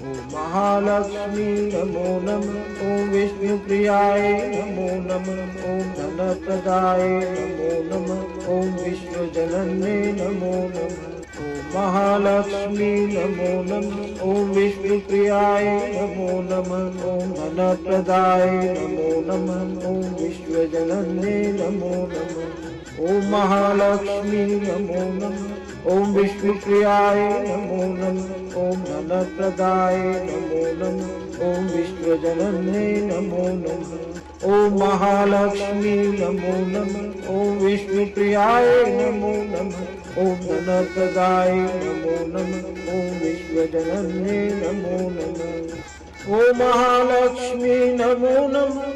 ओम महालक्ष्मी नमो नमः। ओम विष्णुप्रियाय नमो नमः। ओम धनप्रदाय नमो नमः। ओम विश्वजनन्ये नमो नमः। ओम महालक्ष्मी नमो नमः। ओम विष्णुप्रियाय नमो नमः। ओम धनप्रदाय नमो नमः। ओम विश्वजनन्ये नमो नमः। ओम महालक्ष्मी नमो नमः। ओम विष्णुप्रियाय नमो नमः। ओम धनप्रदाय नमो नमः। ओम विश्वजनन्ये नमो नमः। ओम महालक्ष्मी नमो नमः। ओम विष्णुप्रियाय नमो नमः। ओम धनप्रदाय नमो नमः। ओम विश्वजनन्ये नमो नमः। ओम महालक्ष्मी नमो नमः।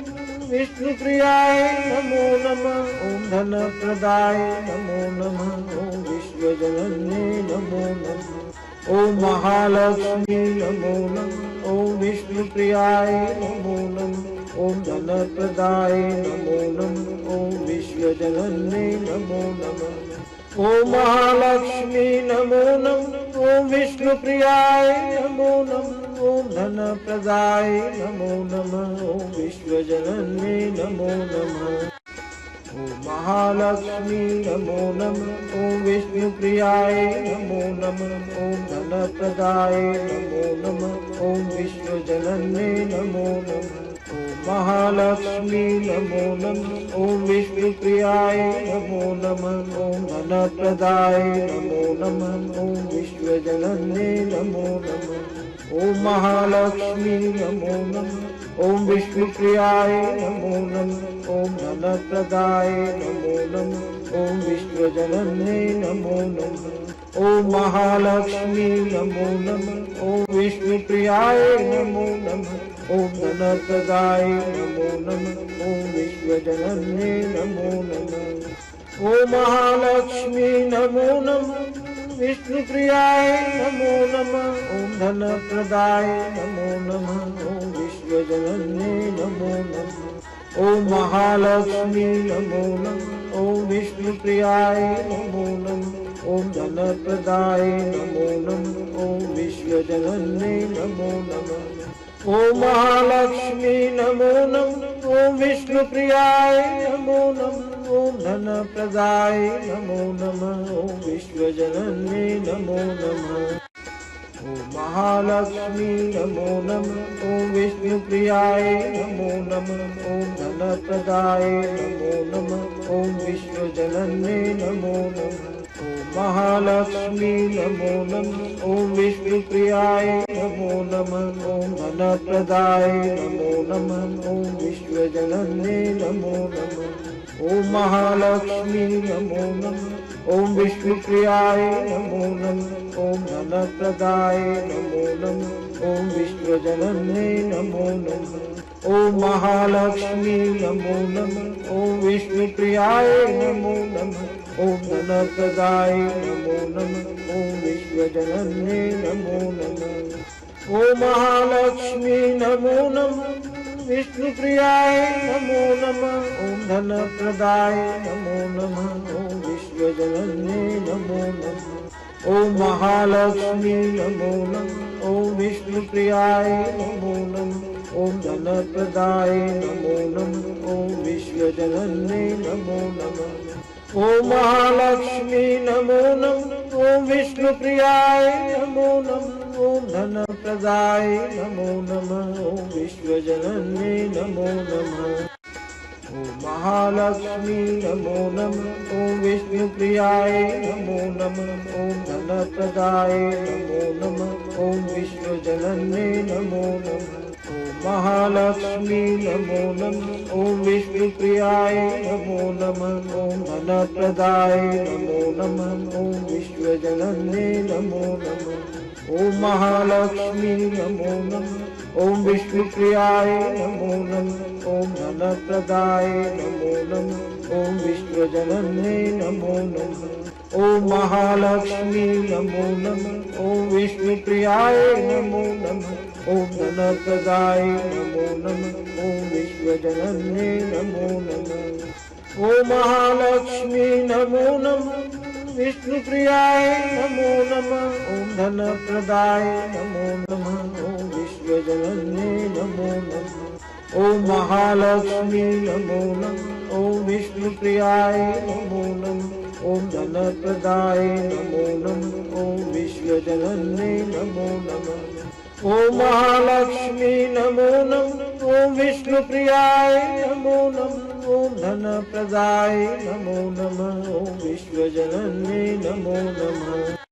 विष्णुप्रियाय नमो नमः। ओम धनप्रदाय नमो नमः। ओम विश्वजनन्ये नमो नमः। ओम महालक्ष्मी नमो नमः। ओम विष्णुप्रियाय नमो नमः। ओम धनप्रदाय नमो नमः। ओम विश्वजनन्ये नमो नमः। ओम महालक्ष्मी नमो नमः। ओम विष्णुप्रियाय नमो नमः। ओम धनप्रदाय नमो नमः। ओम विश्वजनन्ये नमो नमः। ओम महालक्ष्मी नमो नमः। ओम विष्णुप्रियाय नमो नमः। ओम धनप्रदाय नमो नमः। ओम विश्वजनन्ये नमो नमः। ओम महालक्ष्मी नमो नमः। ओम विष्णुप्रियाय नमो नमः। ओम धनप्रदाय नमो नमः। ओम विश्वजनन्ये नमो नमः। ओम महालक्ष्मी नमो नमः। ओम विष्णुप्रियाय नमो नमः। ओम धनप्रदाय नमो नमः। ओम विश्वजनन्ये नमो नमः। ओम महालक्ष्मी नमो नमः। ओम विष्णुप्रियाय नमो नमः। ओम धनप्रदाय नमो नमः। ओम विश्वजनन्ये नमो नमः। ओम महालक्ष्मी नमो नमः। विष्णुप्रियाय नमो नमः। ओम धनप्रदाय नमो नमः। ओम विश्वजनन्ये नमो नमः। ओम महालक्ष्मी नमो नमः। ओम विष्णुप्रियाय नमो नमः। ओम धनप्रदाय नमो नमः। ओम विश्वजनन्ये नमो नमः। ओम महालक्ष्मी नमो नमः। ओम विष्णुप्रियाय नमो नमः। ओम धनप्रदाय नमो नमः। ओम विश्वजनन्ये नमो नमः। ओम महालक्ष्मी नमो नमः। ओम विष्णुप्रियाय नमो नमः। ओम धनप्रदाय नमो नमः। ओम विश्वजनन्ये नमो नमः। ओम महालक्ष्मी नमो नमः। ओम विष्णुप्रियाय नमो नमः। ओम धनप्रदाय नमो नमः। ओम विश्वजनन्ये नमो नमः। ओम महालक्ष्मी नमो नमः। ओम विष्णुप्रियाय नमो नमः। ओम धनप्रदाय नमो नमः। ओम विश्वजनन्ये नमो नमः। ओम महालक्ष्मी नमो नमः। ओम विष्णुप्रियाय नमो नमः। ओम धनप्रदाय नमो नमः। ओम विश्वजनन्ये नमो नमः। ओम महालक्ष्मी नमो नमः। विष्णुप्रियाय नमो नमः। ओम धनप्रदाय नमो नमः। ओम विश्वजनन्ये नमो नमः। ओम महालक्ष्मी नमो नमः। ओम विष्णुप्रियाय नमो नमः। ओम धनप्रदाय नमो नमः। ओम विश्वजनन्ये नमो नमः। ओम महालक्ष्मी नमो नमः। ओम विष्णुप्रियाय नमो नमः। ओम धनप्रदाय नमो नमः। ओम विश्वजनन्ये नमो नमः। ओम महालक्ष्मी नमो नमः। ओम विष्णुप्रियाय नमो नमः। ओम धनप्रदाय नमो नमः। ओम विश्वजनन्ये नमो नमः। ओम महालक्ष्मी नमो नमः। ओम विष्णुप्रियाय नमो नमः। ओम धनप्रदाय नमो नमः। ओम विश्वजनन्ये नमो नमः। ओम महालक्ष्मी नमो नमः। ओम विष्णुप्रियाय नमो नमः। ओम धनप्रदाय नमो नमः। ओम विश्वजनन्ये नमो नमः। ओम महालक्ष्मी नमो नमः। ओम विष्णुप्रियाय नमो नमः। ओम धनप्रदाय नमो नमः। ओम विश्वजनन्ये नमो नमः। ओम महालक्ष्मी नमो नमः। विष्णुप्रियाय नमो नमः। ओम धनप्रदाय नमो नमः। ओम विश्वजनन्ये नमो नमः। ॐ महालक्ष्मी नमो नमः। ॐ विष्णुप्रियाय नमो नमः। ॐ धनप्रदाय नमो नमः। ॐ विश्वजनन्ये नमो नमः। ॐ महालक्ष्मी नमो नमः। ॐ विष्णुप्रियाय नमो नमः। ॐ धनप्रदाय नमो नमः। ॐ विश्वजनन्ये नमो नमः।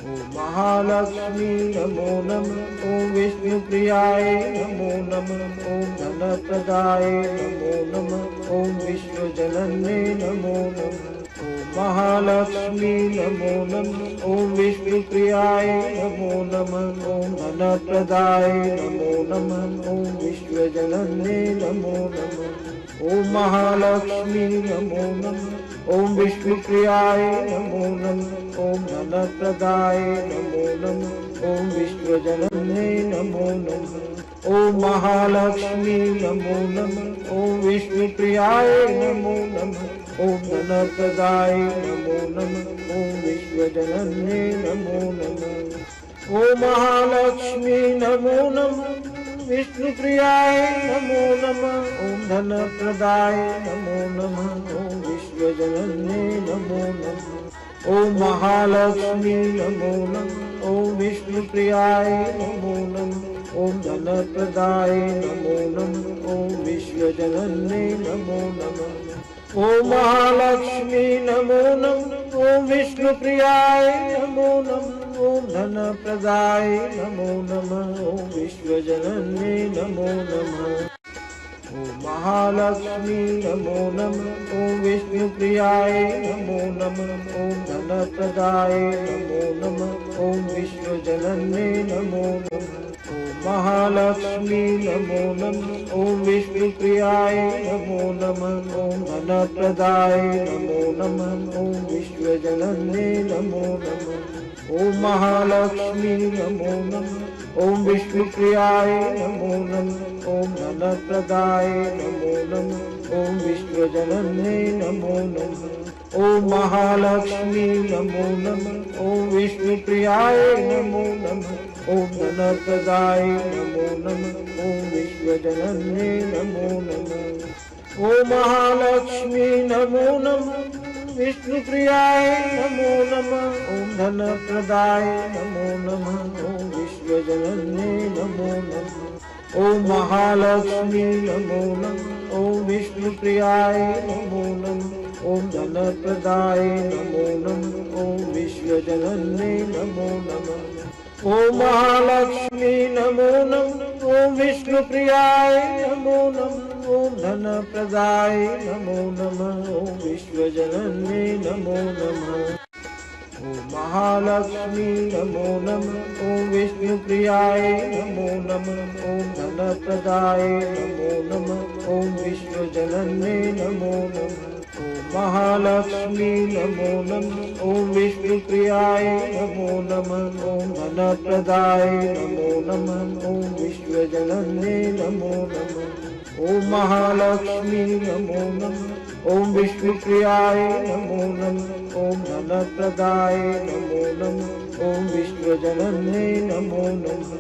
ॐ महालक्ष्मी नमो नमः। ॐ विष्णुप्रियाय नमो नमः। ॐ धनप्रदाय नमो नमः। ॐ विश्वजनन्ये नमो नमः। ॐ महालक्ष्मी नमो नमः। ॐ विष्णुप्रियाय नमो नमः। ॐ धनप्रदाय नमो नमः। ॐ विश्वजनन्ये नमो नमः। ॐ महालक्ष्मी नमो नमः। ॐ विष्णुप्रियाय नमो नमः। ॐ धनप्रदाय नमो नमः। ॐ विश्वजनन्ये नमो नमः। ॐ महालक्ष्मी नमो नमः। ॐ विष्णुप्रियाय नमो नमः। ॐ धनप्रदाय नमो नमः। ॐ विश्वजनन्ये नमो नमः। ॐ महालक्ष्मी नमो नमः। विष्णुप्रियाय नमो नमः। ॐ धनप्रदाय नमो नमः। ॐ विश्वजनन्ये नमो नमः। ॐ महालक्ष्मी नमो नमः। ॐ विष्णुप्रियाय नमो नमः। ॐ धनप्रदाय नमो नमः। ॐ विश्वजनन्ये नमो नमः। ॐ महालक्ष्मी नमो नमः। ॐ विष्णुप्रियाय नमो नमः। ॐ धनप्रदाय नमो नमः। ॐ विश्वजनन्ये नमो नमः। ॐ महालक्ष्मी नमो नमः। ॐ विष्णुप्रियाय नमो नमः। ॐ धनप्रदाय नमो नमः। ॐ विश्वजनन्ये नमो नमः। ॐ महालक्ष्मी नमो नमः। ॐ विष्णुप्रियाय नमो नमः। ॐ धनप्रदाय नमो नमः। ॐ विश्वजनन्ये नमो नमः। ॐ महालक्ष्मी नमो नमः। ॐ विष्णुप्रियाय नमो नमः। ॐ धनप्रदाय नमो नमः। ॐ विश्वजनन्ये नमो नमः। ॐ महालक्ष्मी नमो नमः। ॐ विष्णुप्रियाय नमो नमः। ॐ धनप्रदाय नमो नमः। ॐ विश्वजनन्ये नमो नमः। ॐ महालक्ष्मी नमो नमः। विष्णुप्रियाय नमो नमः। ॐ धनप्रदाय नमो नमः। ॐ विश्वजनन्ये नमो नमः। ॐ महालक्ष्मी नमो नमः। ॐ विष्णुप्रियाय नमो नमः। ॐ धनप्रदाय नमो नमः। ॐ विश्वजनन्ये नमो नमः। ॐ महालक्ष्मी नमो नमः। ॐ विष्णुप्रियाय नमो नमः। ॐ धनप्रदाय नमो नमः। ॐ विश्वजनन्ये नमो नमः। ॐ महालक्ष्मी नमो नमः। ॐ विष्णुप्रियाय नमो नमः। ॐ धनप्रदाय नमो नमः। ॐ विश्वजनन्ये नमो नमः। ॐ महालक्ष्मी नमो नमः। ॐ विष्णुप्रियाय नमो नमः। ॐ धनप्रदाय नमो नमः। ॐ विश्वजनन्ये नमो नमः। ॐ महालक्ष्मी नमो नमः। ॐ विष्णुप्रियाय नमो नमः। ॐ धनप्रदाय नमो नमः। ॐ विश्वजनन्ये नमो नमः।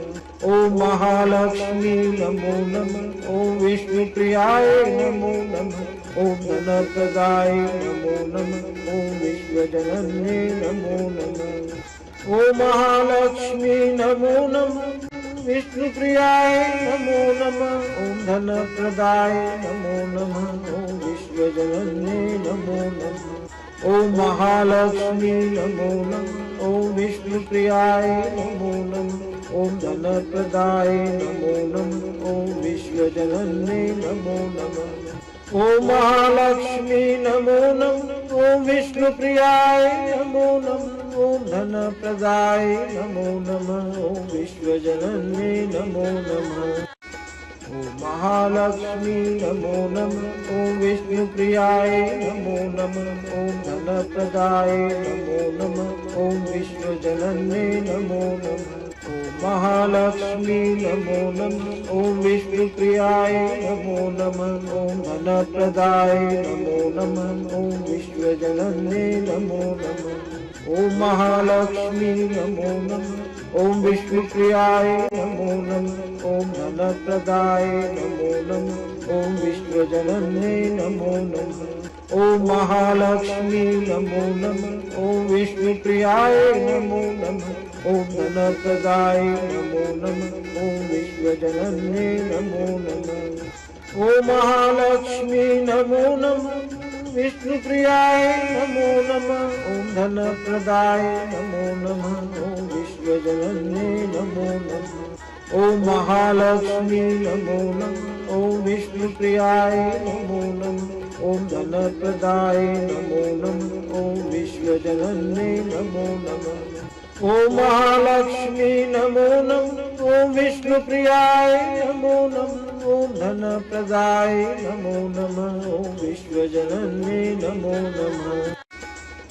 ॐ महालक्ष्मी नमो नमः। ॐ विष्णुप्रियाय नमो नमः। ॐ धनप्रदाय नमो नमः। ॐ विश्वजनन्ये नमो नमः। ॐ महालक्ष्मी नमो नमः। विष्णुप्रियाय नमो नमः। ॐ धनप्रदाय नमो नमः। ॐ विश्वजनन्ये नमो नमः। ॐ महालक्ष्मी नमो नमः। ॐ विष्णुप्रियाय नमो नमः। ॐ धनप्रदाय नमो नमः। ॐ विश्वजनन्ये नमो नमः। ॐ महालक्ष्मी नमो नमः। ॐ विष्णुप्रियाय नमो नमः। ॐ धनप्रदाय नमो नमः। ॐ विश्वजनन्ये नमो नमः। ॐ महालक्ष्मी नमो नमः। ॐ विष्णुप्रियाय नमो नमः। ॐ धनप्रदाय नमो नमः। ॐ विश्वजनन्ये नमो नमः। ॐ महालक्ष्मी नमो नमः। ॐ विष्णुप्रियाय नमो नमः। ॐ धनप्रदाय नमो नमः। ॐ विश्वजनन्ये नमो नमः। ॐ महालक्ष्मी नमो नमः। ॐ विष्णुप्रियाय नमो नमो नमः। ॐ धनप्रदाय नमो नमः। ॐ विश्वजनन्ये नमो नमः। ॐ महालक्ष्मी नमो नमः। ॐ विष्णुप्रियाय नमो नमः। ॐ धनप्रदाय नमो नमः। ॐ विश्वजनन्ये नमो नमः। ॐ महालक्ष्मी नमो नमः। विष्णुप्रियाय नमो नमः। ॐ धनप्रदाय नमो नमः। ॐ विश्वजनन्ये नमो नमः। ॐ महालक्ष्मी नमो नमः। ॐ विष्णुप्रियाय नमो नमः। ॐ धनप्रदाय नमो नमः। ॐ विश्वजनन्ये नमो नमः। ॐ महालक्ष्मी नमो नमः। ॐ विष्णुप्रियाय नमो नमः। ॐ धनप्रदाय नमो नमः। ॐ विश्वजनन्ये नमो नमः।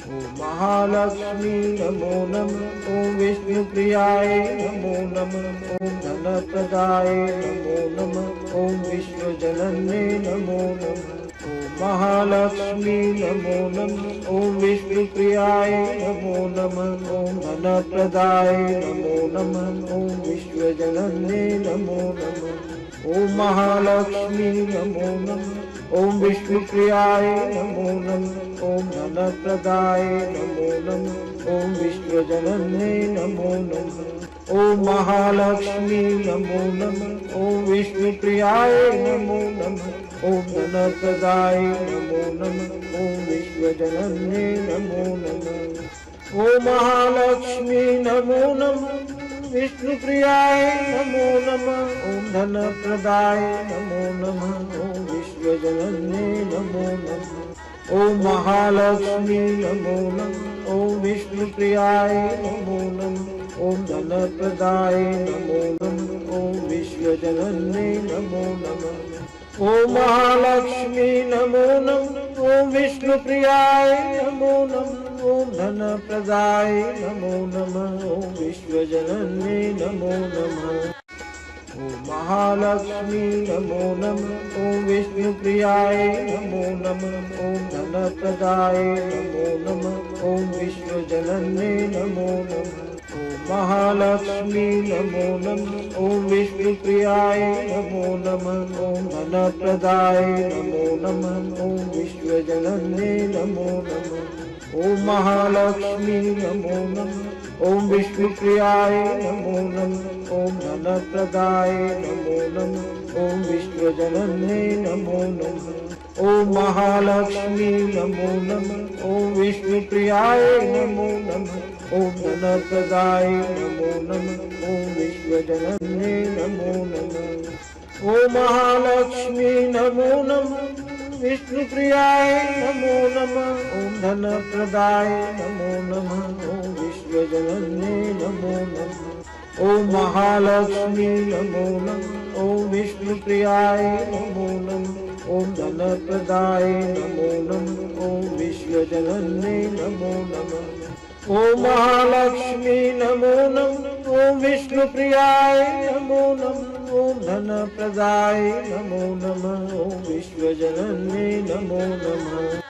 ॐ महालक्ष्मी नमो नमः। ॐ विष्णुप्रियाय नमो नमः। ॐ धनप्रदाय नमो नमः। ॐ विश्वजनन्ये नमो नमः। ॐ महालक्ष्मी नमो नमः। ॐ विष्णुप्रियाय नमो नमः। ॐ धनप्रदाय नमो नमः। ॐ विश्वजनन्ये नमो नमः। ॐ महालक्ष्मी नमो नमः। ॐ विष्णुप्रियाय नमो नमः। ॐ धनप्रदाय नमो नमः। ॐ विश्वजनन्ये नमो नमः। ॐ महालक्ष्मी नमो नमः। ॐ विष्णुप्रियाय नमो नमः। ॐ धनप्रदाय नमो नमः। ॐ विश्वजनन्ये नमो नमः। ॐ महालक्ष्मी नमो नमः। विष्णुप्रियाय नमो नमः। ॐ धनप्रदाय नमो नमः। ॐ विश्वजनन्ये नमो नमः। ॐ महालक्ष्मी नमो नमः। ॐ विष्णुप्रियाय नमो नमः। ॐ धनप्रदाय नमो नमः। ॐ विश्वजनन्ये नमो नमः। ॐ महालक्ष्मी नमो नमः। ॐ विष्णुप्रियाय नमो नमः। ॐ धनप्रदाय नमो नमः। ॐ विश्वजनन्ये नमो नमः। ॐ महालक्ष्मी नमो नमः। ॐ विष्णुप्रियाय नमो नमः। ॐ धनप्रदाय नमो नमः। ॐ विश्वजनन्ये नमो नमः। ॐ महालक्ष्मी नमो नमः। ॐ विष्णुप्रियाय नमो नमः। ॐ धनप्रदाय नमो नमः। ॐ विश्वजनन्ये नमो नमः। ॐ महालक्ष्मी नमो नमः। ॐ विष्णुप्रियाय नमो नमः। ॐ धनप्रदाय नमो नमः। ॐ विश्वजनन्ये नमो नमः। ॐ महालक्ष्मी नमो नमः। ॐ विष्णुप्रियाय नमो नमः। ॐ धनप्रदाय नमो नमः। ॐ विश्वजनन्ये नमो नमः। ॐ महालक्ष्मी नमो नमः। विष्णुप्रियाय नमो नमः। ॐ धनप्रदाय नमो नमः। ॐ विश्वजनन्ये नमो नमः। ॐ महालक्ष्मी नमो नमः। ॐ विष्णुप्रियाय नमो नमः। ॐ धनप्रदाय नमो नमः। ॐ विश्वजनन्ये नमो नमः। ॐ महालक्ष्मी नमो नमः। ॐ विष्णुप्रियाय नमो नमः। ॐ धनप्रदाय नमो नमः। ॐ विश्वजनन्ये नमो नमः।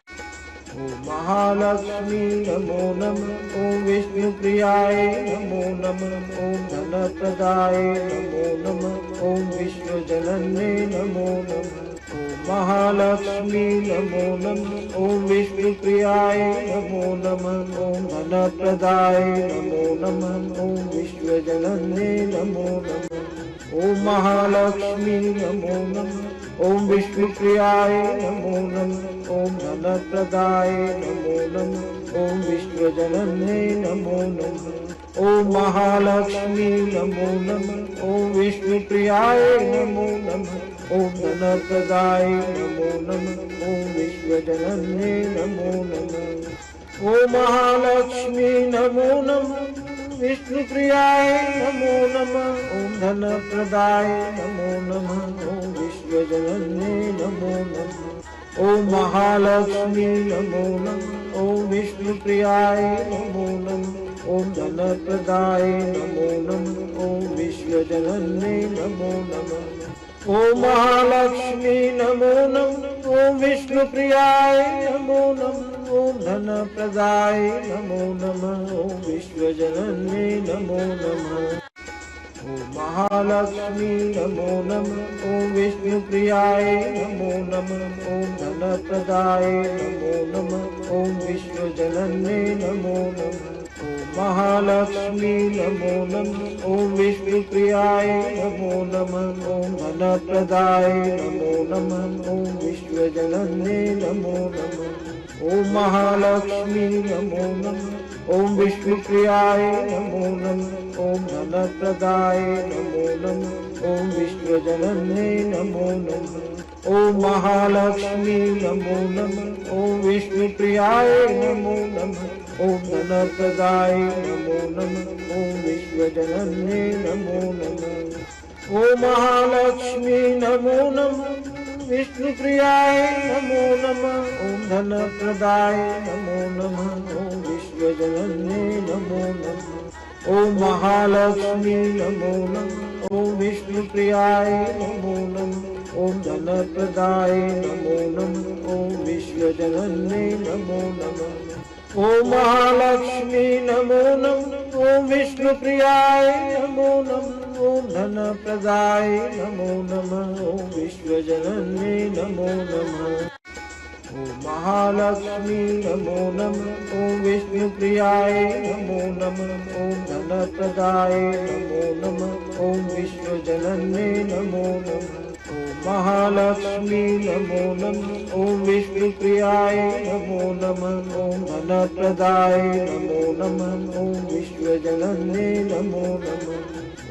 ॐ महालक्ष्मी नमो नमः। ॐ विष्णुप्रियाय नमो नमः। ॐ धनप्रदाय नमो नमः। ॐ विश्वजनन्ये नमो नमः। ॐ महालक्ष्मी नमो नमः। ॐ विष्णुप्रियाय नमो नमः। ॐ धनप्रदाय नमो नमः। ॐ विश्वजनन्ये नमो नमः। ॐ महालक्ष्मी नमो नमः। ॐ विष्णुप्रियाय नमो नमः। ॐ धनप्रदाय नमो नमः। ॐ विश्वजनन्ये नमो नमः। ॐ महालक्ष्मी नमो नमः। ॐ विष्णुप्रियाय नमो नमः। ॐ धनप्रदाय नमो नमः। ॐ विश्वजनन्ये नमो नमः। ॐ महालक्ष्मी नमो नमः। विष्णुप्रियाय नमो नमः। ॐ धनप्रदाय नमो नमः। ॐ विश्वजनन्ये नमो नमः। ॐ महालक्ष्मी नमो नमः। ॐ विष्णुप्रियाय नमो नमः। ॐ धनप्रदाय नमो नमः। ॐ विश्वजनन्ये नमो नमः। ॐ महालक्ष्मी नमो नमः। ॐ विष्णुप्रियाय नमो नमः। ॐ धनप्रदाय नमो नमः। ॐ विश्वजनन्ये नमो नमः। ॐ महालक्ष्मी नमो नमः। ॐ विष्णुप्रियाय नमो नमः। ॐ धनप्रदाय नमो नमः। ॐ विश्वजनन्ये नमो नमः। ॐ महालक्ष्मी नमो नमः। ॐ विष्णुप्रियाय नमो नमः। ॐ धनप्रदाय नमो नमः। ॐ विश्वजनन्ये नमो नमः। ॐ महालक्ष्मी नमो नमः। ॐ विष्णुप्रियाय नमो नमः। ॐ धनप्रदाय नमो नमः। ॐ विश्वजनन्ये नमो नमः। ॐ महालक्ष्मी नमो नमः। ॐ विष्णुप्रियाय नमो नमः। ॐ धनप्रदाय नमो नमः। ॐ विश्वजनन्ये नमो नमः। ॐ महालक्ष्मी नमो नमः। विष्णुप्रियाय नमो नमः। ॐ धनप्रदाय नमो नमः। ॐ विश्वजनन्ये नमो नमः। ॐ महालक्ष्मी नमो नमः। ॐ विष्णुप्रियाय नमो नमः। ॐ धनप्रदाय नमो नमः। ॐ विश्वजनन्ये नमो नमः। ॐ महालक्ष्मी नमो नमः। ॐ विष्णुप्रियाय नमो नमः। ॐ धनप्रदाय नमो नमः। ॐ विश्वजनन्ये नमो नमः। ॐ महालक्ष्मी नमो नमः। ॐ विष्णुप्रियाय नमो नमः। ॐ धनप्रदाय नमो नमः। ॐ विश्वजनन्ये नमो नमः। ॐ महालक्ष्मी नमो नमः। ॐ विष्णुप्रियाय नमो नमः। ॐ धनप्रदाय नमो नमः। ॐ विश्वजनन्ये नमो नमः।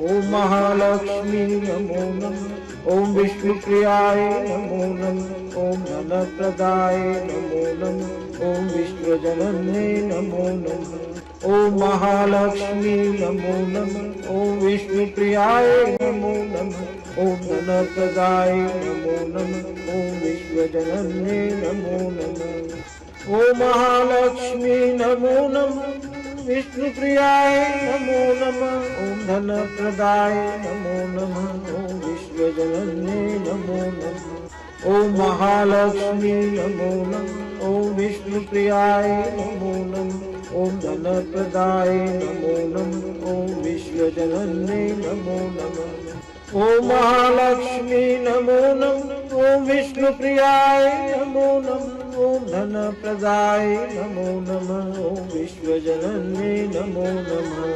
ॐ महालक्ष्मी नमो नमः। ॐ विष्णुप्रियाय नमो नमः। ॐ धनप्रदाय नमो नमः। ॐ विश्वजनन्ये नमो नमः। ॐ महालक्ष्मी नमो नमः। ॐ विष्णुप्रियाय नमो नमः। ॐ धनप्रदाय नमो नमः। ॐ विश्वजनन्ये नमो नमः। ॐ महालक्ष्मी नमो नमः। विष्णुप्रियाय नमो नमः। ॐ धनप्रदाय नमो नमः। ॐ विश्वजनन्ये नमो नमः। ॐ महालक्ष्मी नमो नमः। ॐ विष्णुप्रियाय नमो नमः। ॐ धनप्रदाय नमो नमः। ॐ विश्वजनन्ये नमो नमः। ॐ महालक्ष्मी नमो नमः। ॐ विष्णुप्रियाय नमो नमः। ॐ धनप्रदाय नमो नमः। ॐ विश्वजनन्ये नमो नमः।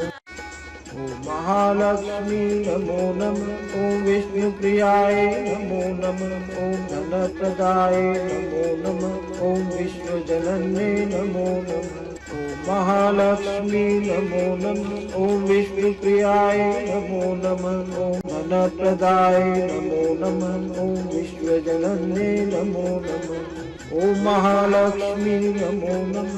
ॐ महालक्ष्मी नमो नमः। ॐ विष्णुप्रियाय नमो नमः। ॐ धनप्रदाय नमो नमः। ॐ विश्वजनन्ये नमो नमः। ॐ महालक्ष्मी नमो नमः। ॐ विष्णुप्रियाय नमो नमः। ॐ धनप्रदाय नमो नमः। ॐ विश्वजनन्ये नमो नमः। ॐ महालक्ष्मी नमो नमः।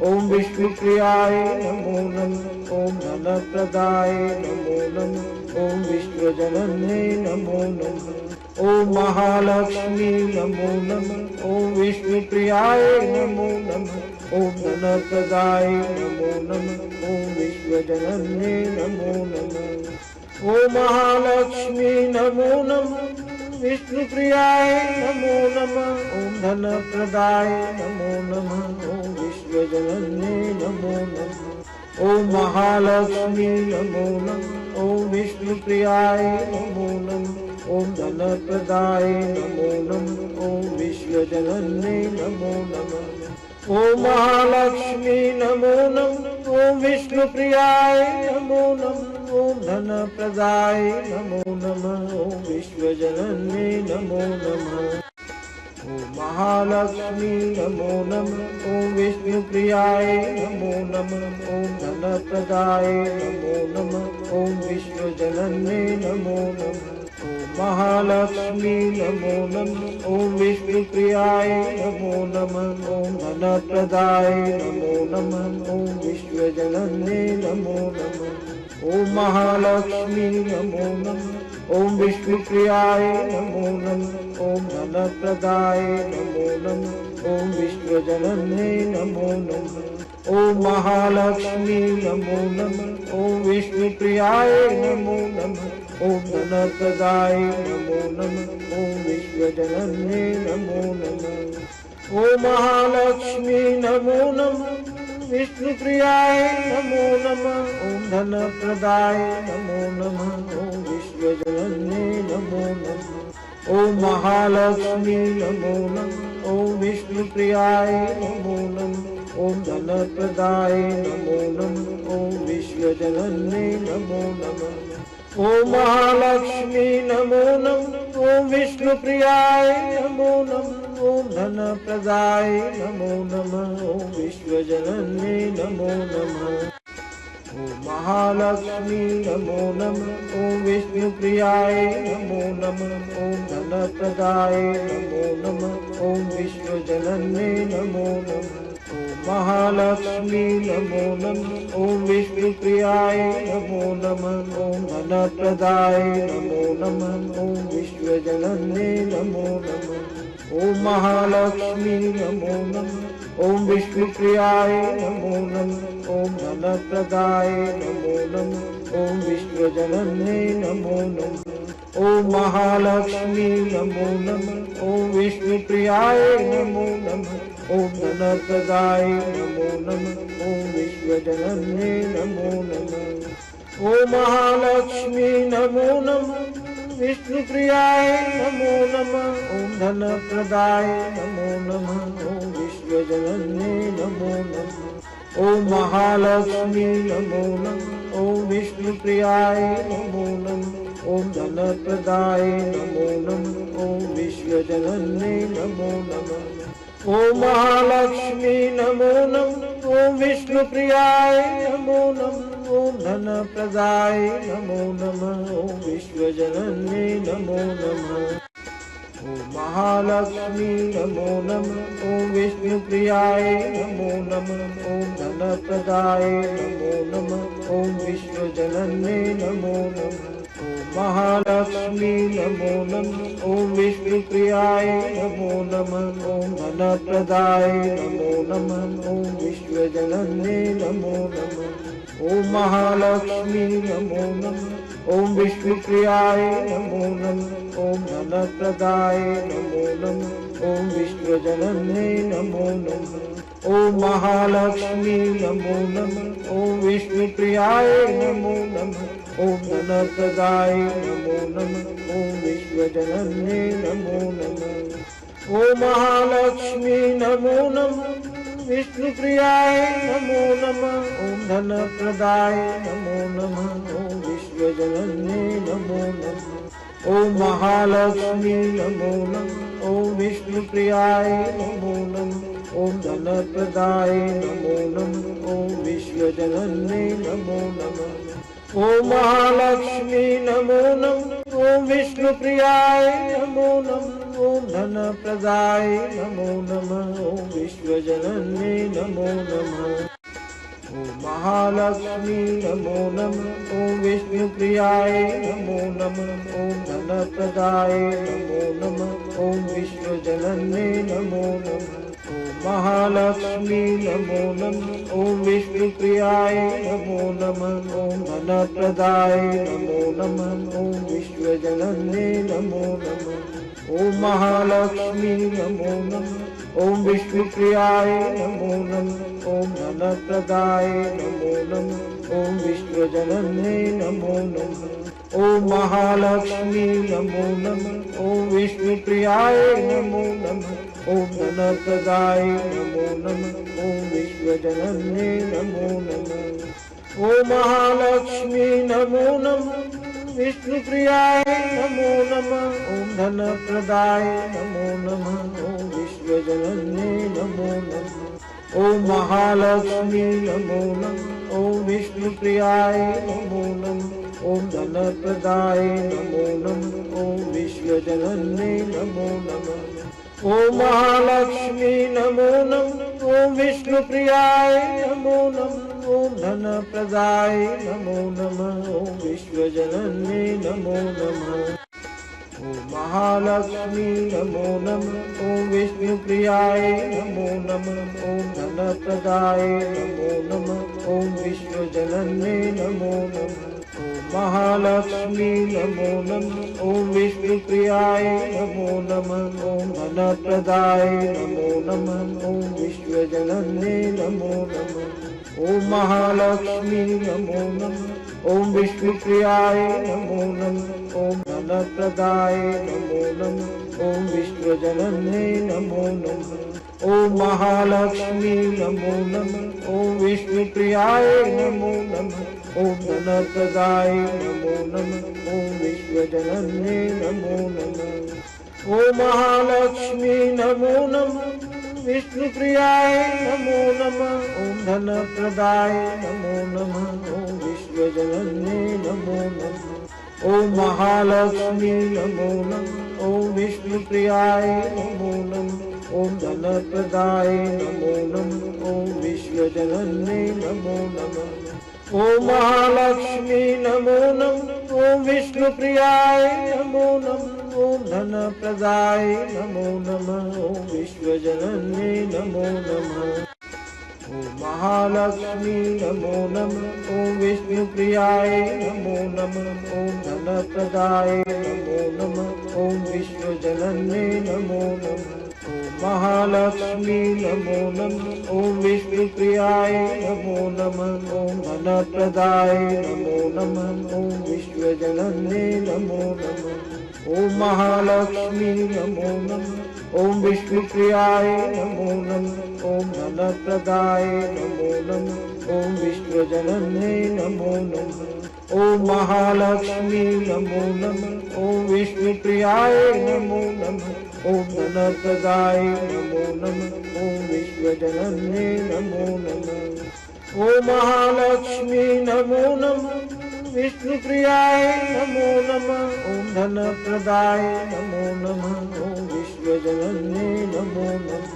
ॐ विष्णुप्रियाय नमो नमः। ॐ धनप्रदाय नमो नमः। ॐ विश्वजनन्ये नमो नमः। ॐ महालक्ष्मी नमो नमः। ॐ विष्णुप्रियाय नमो नमः। ॐ धनप्रदाय नमो नमः। ॐ विश्वजनन्ये नमो नमः। ॐ महालक्ष्मी नमो नमः। विष्णुप्रियाय नमो नमः। ॐ धनप्रदाय नमो नमः। ॐ विश्वजनन्ये नमो नमः। ॐ महालक्ष्मी नमो नमः। ॐ विष्णुप्रियाय नमो नमः। ॐ धनप्रदाय नमो नमः। ॐ विश्वजनन्ये नमो नमः। ॐ महालक्ष्मी नमो नमः। ॐ विष्णुप्रियाय नमो नमः। ॐ धनप्रदाय नमो नमः। ॐ विश्वजनन्ये नमो नमः। ॐ महालक्ष्मी नमो नमः। ॐ विष्णुप्रियाय नमो नमः। ॐ धनप्रदाय नमो नमः। ॐ विश्वजनन्ये नमो नमः। ॐ महालक्ष्मी नमो नमः। ॐ विष्णुप्रियाय नमो नमः। ॐ धनप्रदाय नमो नमः। ॐ विश्वजनन्ये नमो नमः। ॐ महालक्ष्मी नमो नमः। ॐ विष्णुप्रियाय नमो नमः। ॐ धनप्रदाय नमो नमः। ॐ विश्वजनन्ये नमो नमः। ॐ महालक्ष्मी नमो नमः। ॐ विष्णुप्रियाय नमो नमः। ॐ धनप्रदाय नमो नमः। ॐ विश्वजनन्ये नमो नमः। ॐ महालक्ष्मी नमो नमः। विष्णुप्रियाय नमो नमः। ॐ धनप्रदाय नमो नमः। ॐ विश्वजनन्ये नमो नमः। ॐ महालक्ष्मी नमो नमः। ॐ विष्णुप्रियाय नमो नमः। ॐ धनप्रदाय नमो नमः। ॐ विश्वजनन्ये नमो नमः। ॐ महालक्ष्मी नमो नमः। ॐ विष्णुप्रियाय नमो नमः। ॐ धनप्रदाय नमो नमः। ॐ विश्वजनन्ये नमो नमः। ॐ महालक्ष्मी नमो नमः। ॐ विष्णुप्रियाय नमो नमः। ॐ धनप्रदाय नमो नमः। ॐ विश्वजनन्ये नमो नमः। ॐ महालक्ष्मी नमो नमः। ॐ विष्णुप्रियाय नमो नमः। ॐ धनप्रदाय नमो नमः। ॐ विश्वजनन्ये नमो नमः। ॐ महालक्ष्मी नमो नमः। ॐ विष्णुप्रियाय नमो नमः। ॐ धनप्रदाय नमो नमः। ॐ विश्वजनन्ये नमो नमः। ॐ महालक्ष्मी नमो नमः। ॐ विष्णुप्रियाय नमो नमः। ॐ धनप्रदाय नमो नमः। ॐ विश्वजनन्ये नमो नमः। ॐ महालक्ष्मी नमो नमः। विष्णुप्रियाय नमो नमः। ॐ धनप्रदाय नमो नमः। ॐ विश्वजनन्ये नमो नमः। ॐ महालक्ष्मी नमो नमः। ॐ विष्णुप्रियाय नमो नमः। ॐ धनप्रदाय नमो नमः। ॐ विश्वजनन्ये नमो नमः। ॐ महालक्ष्मी नमो नमः। ॐ विष्णुप्रियाय नमो नमः। ॐ धनप्रदाय नमो नमः। ॐ विश्वजनन्ये नमो नमः। ॐ महालक्ष्मी नमो नमः। ॐ विष्णुप्रियाय नमो नमः। ॐ धनप्रदाय नमो नमः। ॐ विश्वजनन्ये नमो नमः। ॐ महालक्ष्मी नमो नमः। ॐ विष्णुप्रियाय नमो नमः। ॐ धनप्रदाय नमो नमः। ॐ विश्वजनन्ये नमो नमः। ॐ महालक्ष्मी नमो नमः। ॐ विष्णुप्रियाय नमो नमः। ॐ धनप्रदाय नमो नमः। ॐ विश्वजनन्ये नमो नमः। ॐ महालक्ष्मी नमो नमः। ॐ विष्णुप्रियाय नमो नमः। ॐ धनप्रदाय नमो नमः। ॐ विश्वजनन्ये नमो नमः। ॐ महालक्ष्मी नमो नमः। विष्णुप्रियाय नमो नमः। ॐ धनप्रदाय नमो नमः। ॐ विश्वजनन्ये नमो नमः। ॐ महालक्ष्मी नमो नमः। ॐ विष्णुप्रियाय नमो नमः। ॐ धनप्रदाय नमो नमः। ॐ विश्वजनन्ये नमो नमः। ॐ महालक्ष्मी नमो नमः। ॐ विष्णुप्रियाय नमो नमः। ॐ धनप्रदाय नमो नमः। ॐ विश्वजनन्ये नमो नमः। ॐ महालक्ष्मी नमो नमः। ॐ विष्णुप्रियाय नमो नमः। ॐ धनप्रदाय नमो नमः। ॐ विश्वजनन्ये नमो नमः। ॐ महालक्ष्मी नमो नमः। ॐ विष्णुप्रियाय नमो नमः। ॐ धनप्रदाय नमो नमः। ॐ विश्वजनन्ये नमो नमः। ॐ महालक्ष्मी नमो नमः। ॐ विष्णुप्रियाय नमो नमः। ॐ धनप्रदाय नमो नमः। ॐ विश्वजनन्ये नमो नमः। ॐ महालक्ष्मी नमो नमः। ॐ विष्णुप्रियाय नमो नमः। ॐ धनप्रदाय नमो नमः। ॐ विश्वजनन्ये नमो नमः। ॐ महालक्ष्मी नमो नमः। विष्णुप्रियाय नमो नमः। ॐ धनप्रदाय नमो नमः। ॐ विश्वजनन्ये नमो नमः। ॐ महालक्ष्मी नमो नमः। ॐ विष्णुप्रियाय नमो नमः। ॐ धनप्रदाय नमो नमः। ॐ विश्वजनन्ये नमो नमः। ॐ महालक्ष्मी नमो नमः। ॐ विष्णुप्रियाय नमो नमः। ॐ धनप्रदाय नमो नमः। ॐ विश्वजनन्ये नमो नमः। ॐ महालक्ष्मी नमो नमः। ॐ विष्णुप्रियाय नमो नमः। ॐ धनप्रदाय नमो नमः। ॐ विश्वजनन्ये नमो नमः। ॐ महालक्ष्मी नमो नमः। ओम विष्णुप्रियाय नमो नमः। ओम धनप्रदाय नमो नमः। ओम विश्वजनन्ये नमो नमः। ओम महालक्ष्मी नमो नमः। ओम विष्णुप्रियाय नमो नमः। ओम धनप्रदाय नमो नमः। ओम विश्वजनन्ये नमो नमः। ओम महालक्ष्मी नमो नमः। ओम विष्णुप्रियाय नमो नमः। ओम धनप्रदाय नमो नमः। ओम विश्वजनन्ये नमो नमः। ओम महालक्ष्मी नमो नमः। विष्णुप्रियाय नमो नमः। ओम धनप्रदाय नमो नमः। ओम विश्वजनन्ये नमो नमः। ओम महालक्ष्मी नमो नमः। ओम विष्णुप्रियाय नमो नमः। ओम धनप्रदाय नमो नमः। ओम विश्वजनन्ये नमो नमः। ओम महालक्ष्मी नमो नमः। ओम विष्णुप्रियाय नमो नमः। ओम धनप्रदाय नमो नमः। ओम विश्वजनन्ये नमो नमः। ओम महालक्ष्मी नमो नमः। ओम विष्णुप्रियाय नमो नमः। ओम धनप्रदाय नमो नमः। ओम विश्वजनन्ये नमो नमः। ओम महालक्ष्मी नमो नमः। ओम विष्णुप्रियाय नमो नमः। ओम धनप्रदाय नमो नमः। ओम विश्वजनन्ये नमो नमः। ओम महालक्ष्मी नमो नमः। ओम विष्णुप्रियाय नमो नमः। ओम धनप्रदाय नमो नमः। ओम विश्वजनन्ये नमो नमः। ओम महालक्ष्मी नमो नमः। ओम विष्णुप्रियाय नमो नमः। ओम धनप्रदाय नमो नमः। ओम विश्वजनन्ये नमो नमः। ओम महालक्ष्मी नमो नमः। विष्णुप्रियाय नमो नमः। ओम धनप्रदाय नमो नमः। ओम विश्वजनन्ये नमो नमः।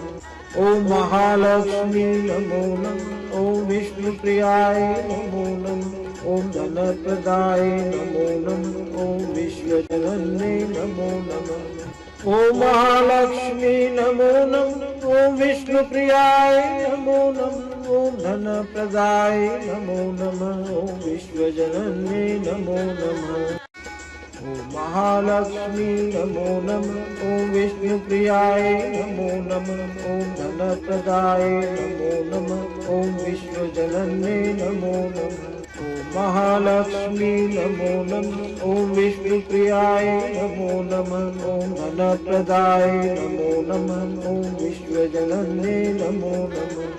ओम महालक्ष्मी नमो नमः। ओम विष्णुप्रियाय नमो नमः। ओम धनप्रदाय नमो नमः। ओम विश्वजनन्ये नमो नमः। ओम महालक्ष्मी नमो नमः। ओम विष्णुप्रियाय नमो नमः। ओम धनप्रदाय नमो नमः। ओम विश्वजनन्ये नमो नमः। ओम महालक्ष्मी नमो नमः। ओम विष्णुप्रियाय नमो नमः। ओम धनप्रदाय नमो नमः। ओम विश्वजनन्ये नमो नमः। ओम महालक्ष्मी नमो नमः। ओम विष्णुप्रियाय नमो नमः। ओम धनप्रदाय नमो नमः। ओम विश्वजनन्ये नमो नमः।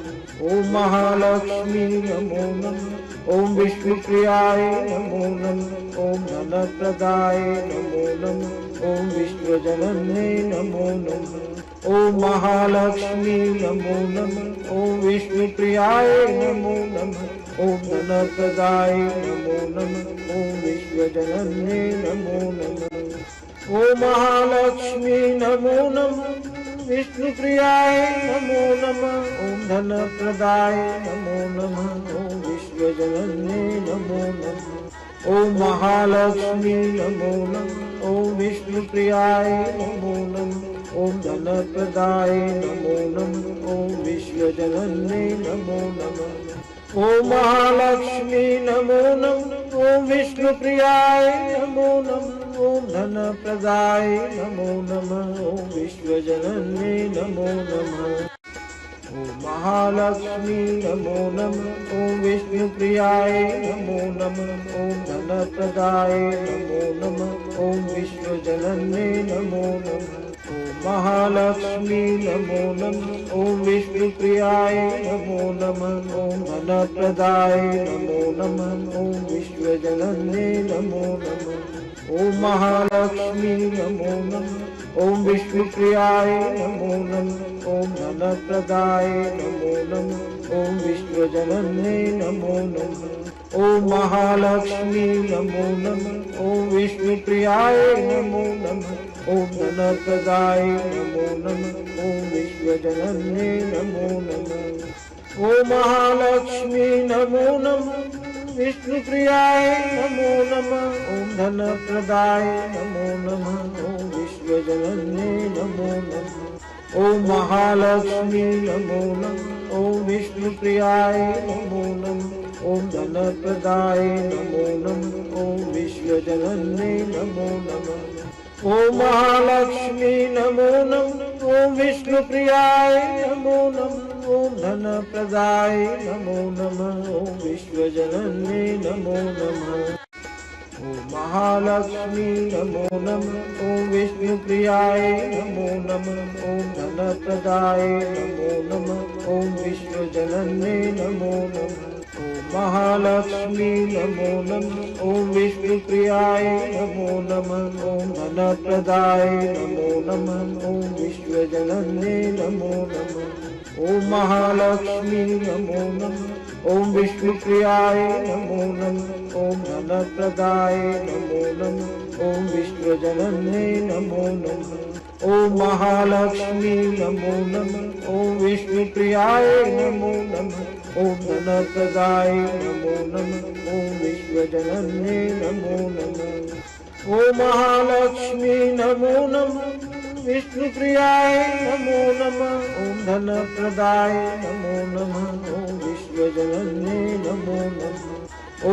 ओम महालक्ष्मी नमो नमः। ओम विष्णुप्रियाय नमो नमः। ओम धनप्रदाय नमो नमः। ओम विश्वजनन्ये नमो नमः। ओम महालक्ष्मी नमो नमः। ओम विष्णुप्रियाय नमो नमः। ओम धनप्रदाय नमो नमः। ओम विश्वजनन्ये नमो नमः। ओम महालक्ष्मी नमो नमः। विष्णुप्रियाय नमो नमः। ओम धनप्रदाय नमो नमः। ओम विश्वजनन्ये नमो नमः। ओम महालक्ष्मी नमो नमः। ओम विष्णुप्रियाय नमो नमः। ओम धनप्रदाय नमो नमः। ओम विश्वजनन्ये नमो नमः। ओम महालक्ष्मी नमो नमः। ओम विष्णुप्रियाय नमो नमः। ओम धनप्रदाय नमो नमः। ओम विश्वजनन्ये नमो नमः। ओम महालक्ष्मी नमो नमः। ओम विष्णुप्रियाय नमो नमः। ओम धनप्रदाय नमो नमः। ओम विश्वजनन्ये नमो नमः। ओम महालक्ष्मी नमो नमः। ओम विष्णुप्रियाय नमो नमः। ओम धनप्रदाय नमो नमः। ओम विश्वजनन्ये नमो नमः। ओम महालक्ष्मी नमो नमः। ओम विष्णुप्रियाय नमो नमः। ओम धनप्रदाय नमो नमः। ओम विश्वजनन्ये नमो नमः। ओम महालक्ष्मी नमो नमः। ओम विष्णुप्रियाय नमो नमः। ओम धनप्रदाय नमो नमः। ओम विश्वजनन्ये नमो नमः। ओम महालक्ष्मी नमो नमः। विष्णुप्रियाय नमो नमः। ओम धनप्रदाय नमो नमः। ओम विश्वजनन्ये नमो नमः। ओम महालक्ष्मी नमो नमः। ओम विष्णुप्रियाय नमो नमः। ॐ धनप्रदाय नमो नमः। ॐ विश्वजनन्ये नमो नमः। ॐ महालक्ष्मी नमो नमः। ॐ विष्णुप्रियाय नमो नमः। ॐ धनप्रदाय नमो नमः। ॐ विश्वजनन्ये नमो नमः। ॐ महालक्ष्मी नमो नमः। ॐ विष्णुप्रियाय नमो नमः। ॐ धनप्रदाय नमो नमः। ॐ विश्वजनन्ये नमो नमः। ॐ महालक्ष्मी नमो नमः। ॐ विष्णुप्रियाय नमो नमः। ॐ धनप्रदाय नमो नमः। ॐ विश्वजनन्ये नमो नमः। ॐ महालक्ष्मी नमो नमः। ॐ विष्णुप्रियाय नमो नमः। ॐ धनप्रदाय नमो नमः। ॐ विश्वजनन्ये नमो नमः। ॐ महालक्ष्मी नमो नमः। ॐ विष्णुप्रियाय नमो नमः। ॐ धनप्रदाय नमो नमः। ॐ विश्वजनन्ये नमो नमः। ॐ महालक्ष्मी नमो नमः। विष्णुप्रियाय नमो नमः। ॐ धनप्रदाय नमो नमः। ॐ विश्वजनन्ये नमो नमः।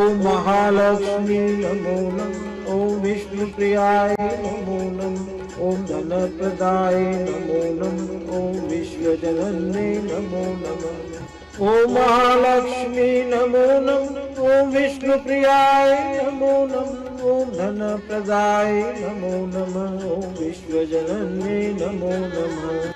ॐ महालक्ष्मी नमो नमः। ॐ विष्णुप्रियाय नमो नमः। ॐ धनप्रदाय नमो नमः। ॐ विश्वजनन्ये नमो नमः। ॐ महालक्ष्मी नमो नमः। ॐ विष्णुप्रियाय नमो नमः। ॐ धनप्रदाय नमो नमः। ॐ विश्वजनन्ये नमो नमः।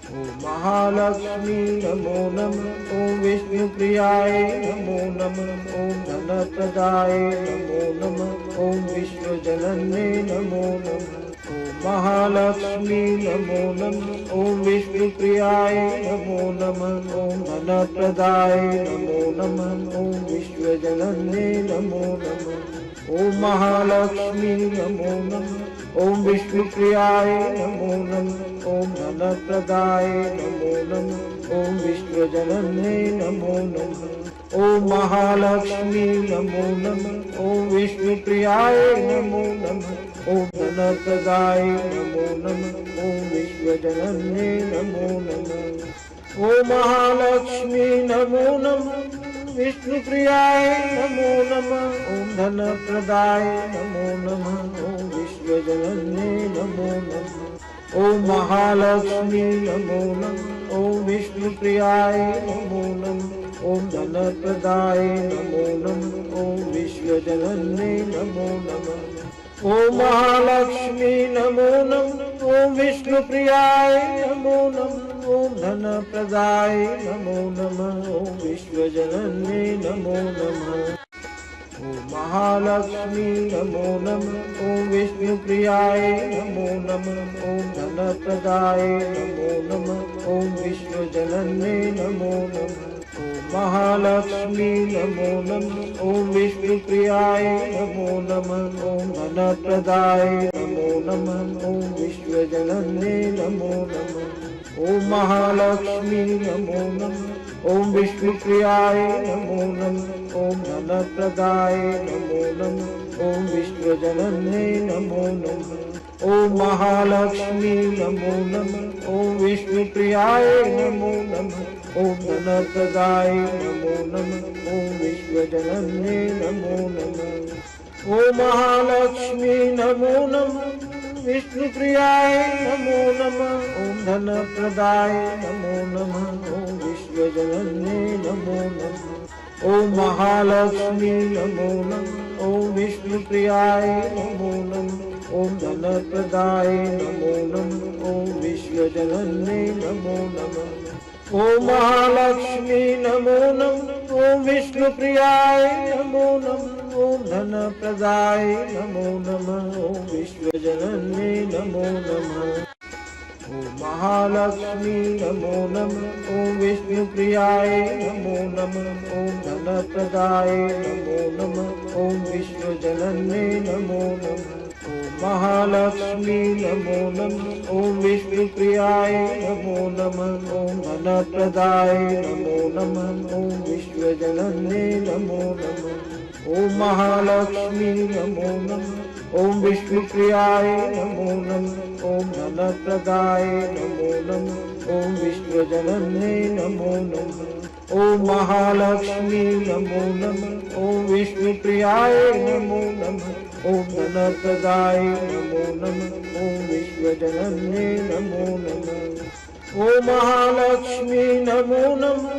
ॐ महालक्ष्मी नमो नमः। ॐ विष्णुप्रियाय नमो नमः। ॐ धनप्रदाय नमो नमः। ॐ विश्वजनन्ये नमो नमः। ॐ महालक्ष्मी नमो नमः। ॐ विष्णुप्रियाय नमो नमः। ॐ धनप्रदाय नमो नमः। ॐ विश्वजनन्ये नमो नमः। ॐ महालक्ष्मी नमो नमः। ॐ विष्णुप्रियाय नमो नमः। ॐ धनप्रदाय नमो नमः। ॐ विश्वजनन्ये नमो नमः। ॐ महालक्ष्मी नमो नमः। ॐ विष्णुप्रियाय नमो नमः। ॐ धनप्रदाय नमो नमः। ॐ विश्वजनन्ये नमो नमः। ॐ महालक्ष्मी नमो नमः। विष्णुप्रियाय नमो नमः। ॐ धनप्रदाय नमो नमः। ॐ विश्वजनन्ये नमो नमः। ॐ महालक्ष्मी नमो नमः। ॐ विष्णुप्रियाय नमो नमः। ॐ धनप्रदाय नमो नमः। ॐ विश्वजनन्ये नमो नमः। ॐ महालक्ष्मी नमो नमः। ॐ विष्णुप्रियाय नमो नमः। ॐ धनप्रदाय नमो नमः। ॐ विश्वजनन्ये नमो नमः। ॐ महालक्ष्मी नमो नमः। ॐ विष्णुप्रियाय नमो नमः। ॐ धनप्रदाय नमो नमः। ॐ विश्वजनन्ये नमो नमः। ॐ महालक्ष्मी नमो नमः। ॐ विष्णुप्रियाय नमो नमः। ॐ धनप्रदाय नमो नमः। ॐ विश्वजनन्ये नमो नमः। ॐ महालक्ष्मी नमो नमः। ॐ विष्णुप्रियाय नमो नमः। ॐ धनप्रदाय नमो नमः। ॐ विश्वजनन्ये नमो नमः। ॐ महालक्ष्मी नमो नमः। ॐ विष्णुप्रियाय नमो नमः। ॐ धनप्रदाय नमो नमः। ॐ विश्वजनन्ये नमो नमः। ॐ महालक्ष्मी नमो नमः। विष्णुप्रियाय नमो नमः। ॐ धनप्रदाय नमो नमः। ॐ विश्वजनन्ये नमो नमः। ॐ महालक्ष्मी नमो नमः। ॐ विष्णुप्रियाय नमो नमः। ॐ धनप्रदाय नमो नमः। ॐ विश्वजनन्ये नमो नमः। ॐ महालक्ष्मी नमो नमः। ॐ विष्णुप्रियाय नमो नमः। ॐ धनप्रदाय नमो नमः। ॐ विश्वजनन्ये नमो नमः। ॐ महालक्ष्मी नमो नमः। ॐ विष्णुप्रियाय नमो नमः। ॐ धनप्रदाय नमो नमः। ॐ विश्वजनन्ये नमो नमः। ॐ महालक्ष्मी नमो नमः। ॐ विष्णुप्रियाय नमो नमः। ॐ धनप्रदाय नमो नमः। ॐ विश्वजनन्ये नमो नमः। ॐ महालक्ष्मी नमो नमः। ॐ विष्णुप्रियाय नमो नमः। ॐ धनप्रदाय नमो नमः। ॐ विश्वजनन्ये नमो नमः। ओम महालक्ष्मी नमो नमः। ओम विष्णुप्रियाय नमो नमः। ओम धनप्रदाय नमो नमः। ओम विश्वजनन्ये नमो नमः। ओम महालक्ष्मी नमो नमः।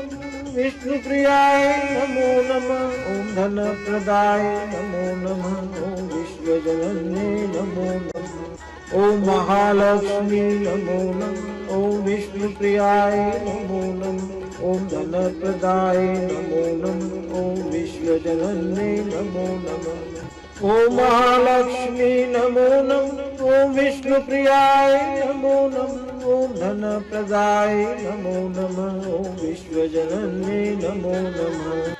विष्णुप्रियाय नमो नमः। ओम धनप्रदाय नमो नमः। ओम विश्वजनन्ये नमो नमः। ओम महालक्ष्मी नमो नमः। ओम विष्णुप्रियाय नमो नमः। ओम धनप्रदाय नमो नमः। ओम विश्वजनन्ये नमो नमः। ओम महालक्ष्मी नमो नमः। ओम विष्णुप्रियाय नमो नमः। ओम धनप्रदाय नमो नमः। ओम विश्वजनन्ये नमो नमः।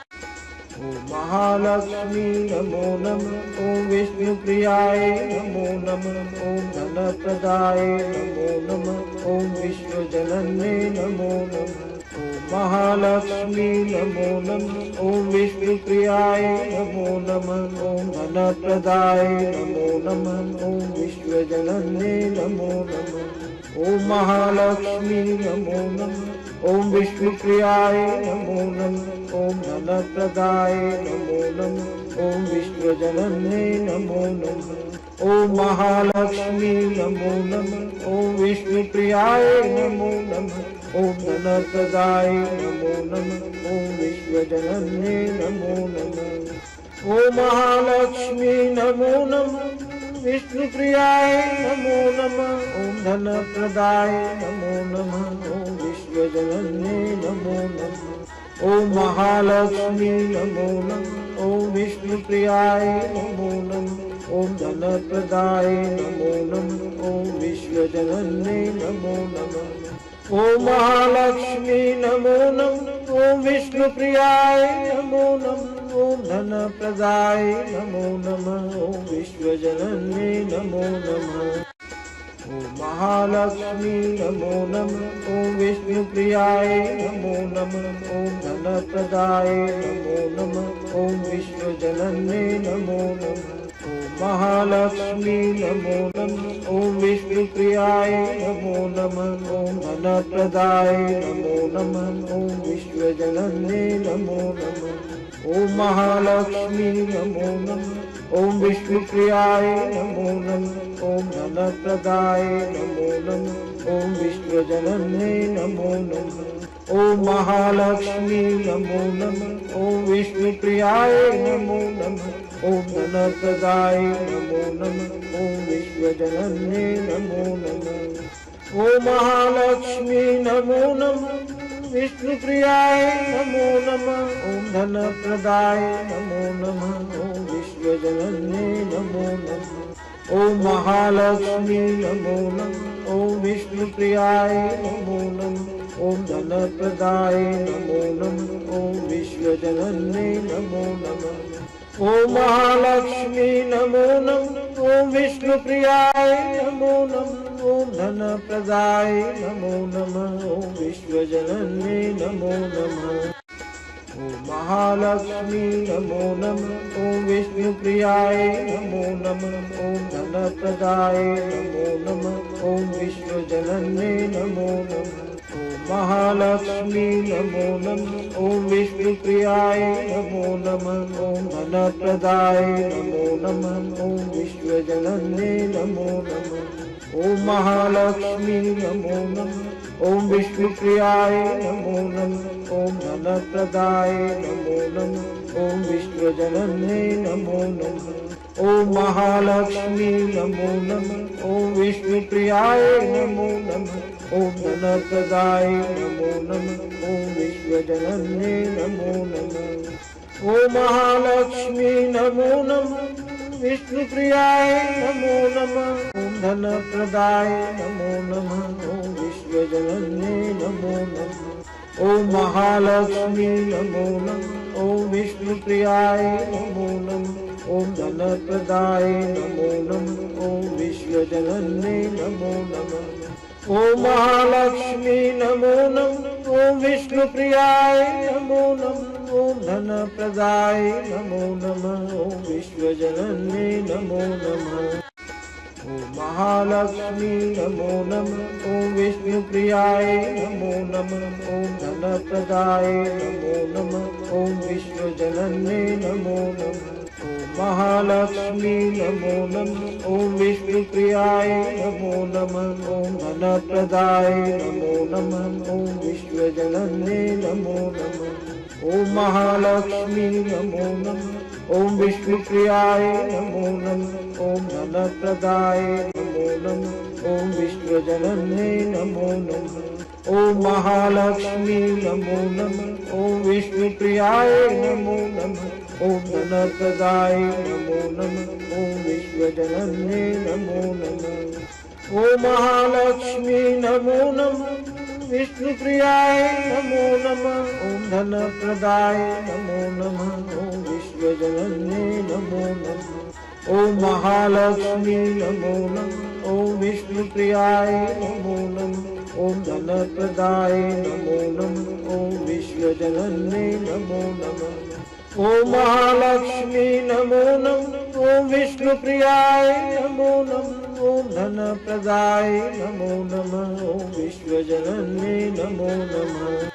ओम महालक्ष्मी नमो नमः। ओम विष्णुप्रियाय नमो नमः। ओम धनप्रदाय नमो नमः। ओम विश्वजनन्ये नमो नमः। ओम महालक्ष्मी नमो नमः। ओम विष्णुप्रियाय नमो नमः। ओम धनप्रदाय नमो नमः। ओम विश्वजनन्ये नमो नमः। ओम महालक्ष्मी नमो नमः। ओम विष्णुप्रियाय नमो नमः। ओम धनप्रदाय नमो नमः। ओम विश्वजनन्ये नमो नमः। ओम महालक्ष्मी नमो नमः। ओम विष्णुप्रियाय नमो नमः। ओम धनप्रदाय नमो नमः। ओम विश्वजनन्ये नमो नमः। ओम महालक्ष्मी नमो नमः। विष्णुप्रियाय नमो नमः। ओम धनप्रदाय नमो नमः। ओम विश्वजनन्ये नमो नमः। ओम महालक्ष्मी नमो नमः। ओम विष्णुप्रियाय नमो नमः। ओम धनप्रदाय नमो नमः। ओम विश्वजनन्ये नमो नमः। ओम महालक्ष्मी नमो नमः। ओम विष्णुप्रियाय नमो नमः। ओम धनप्रदाय नमो नमः। ओम विश्वजनन्ये नमो नमः। ओम महालक्ष्मी नमो नमः। ओम विष्णुप्रियाय नमो नमः। ओम धनप्रदाय नमो नमः। ओम विश्वजनन्ये नमो नमः। ओम महालक्ष्मी नमो नमः। ओम विष्णुप्रियाय नमो नमः। ओम धनप्रदाय नमो नमः। ओम विश्वजनन्ये नमो नमः। ओम महालक्ष्मी नमो नमः। ओम विष्णुप्रियाय नमो नमः। ओम धनप्रदाय नमो नमः। ओम विश्वजनन्ये नमो नमः। ओम महालक्ष्मी नमो नमः। ओम विष्णुप्रियाय नमो नमः। ओम धनप्रदाय नमो नमः। ओम विश्वजनन्ये नमो नमः। ओम महालक्ष्मी नमो नमः। विष्णुप्रियाय नमो नमः। ओम धनप्रदाय नमो नमः। ओम विश्वजनन्ये नमो नमः। ओम महालक्ष्मी नमो नमः। ओम विष्णुप्रियाय नमो नमः। ओम धनप्रदाय नमो नमः। ओम विश्वजनन्ये नमो नमः। ओम महालक्ष्मी नमो नमः। ओम विष्णुप्रियाय नमो नमः। ओम धनप्रदाय नमो नमः। ओम विश्वजनन्ये नमो नमः। ओम महालक्ष्मी नमो नमः। ओम विष्णुप्रियाय नमो नमः। ओम धनप्रदाय नमो नमः। ओम विश्वजनन्ये नमो नमः। ओम महालक्ष्मी नमो नमः। ओम विष्णुप्रियाय नमो नमः। ओम धनप्रदाय नमो नमः। ओम विश्वजनन्ये नमो नमः। ओम महालक्ष्मी नमो नमः। ओम विष्णुप्रियाय नमो नमः। ओम धनप्रदाय नमो नमः। ओम विश्वजनन्ये नमो नमः। ओम महालक्ष्मी नमो नमः। ओम विष्णुप्रियाय नमो नमः। ओम धनप्रदाय नमो नमः। ओम विश्वजनन्ये नमो नमः। ओम महालक्ष्मी नमो नमः। विष्णुप्रियाय नमो नमः। ओम धनप्रदाय नमो नमः। ओम विश्वजनन्ये नमो नमः। ओम महालक्ष्मी नमो नमः। ओम विष्णुप्रियाय नमो नमः। ओम धनप्रदाय नमो नमः। ओम विश्वजनन्ये नमो नमः। ओम महालक्ष्मी नमो नमः। ओम विष्णुप्रियाय नमो नमः। ओम धनप्रदाय नमो नमः। ओम विश्वजनन्ये नमो नमः। ॐ महालक्ष्मी नमो नमः। ॐ विष्णुप्रियाय नमो नमः। ॐ धनप्रदाय नमो नमः। ॐ विश्वजनन्ये नमो नमः। ॐ महालक्ष्मी नमो नमः। ॐ विष्णुप्रियाय नमो नमः। ॐ धनप्रदाय नमो नमः। ॐ विश्वजनन्ये नमो नमः। ॐ महालक्ष्मी नमो नमः। ॐ विष्णुप्रियाय नमो नमः। ॐ धनप्रदाय नमो नमः। ॐ विश्वजनन्ये नमो नमः। ॐ महालक्ष्मी नमो नमः। ॐ विष्णुप्रियाय नमो नमः। ॐ धनप्रदाय नमो नमः। ॐ विश्वजनन्ये नमो नमः। ॐ महालक्ष्मी नमो नमः। विष्णुप्रियाय नमो नमः। ॐ धनप्रदाय नमो नमः। ॐ विश्वजनन्ये नमो नमः। ॐ महालक्ष्मी नमो नमः। ॐ विष्णुप्रियाय नमो नमः। ॐ धनप्रदाय नमो नमः। ॐ विश्वजनन्ये नमो नमः। ॐ महालक्ष्मी नमो नमः। ॐ विष्णुप्रियाय नमो नमः। ॐ धनप्रदाय नमो नमः। ॐ विश्वजनन्ये नमो नमः।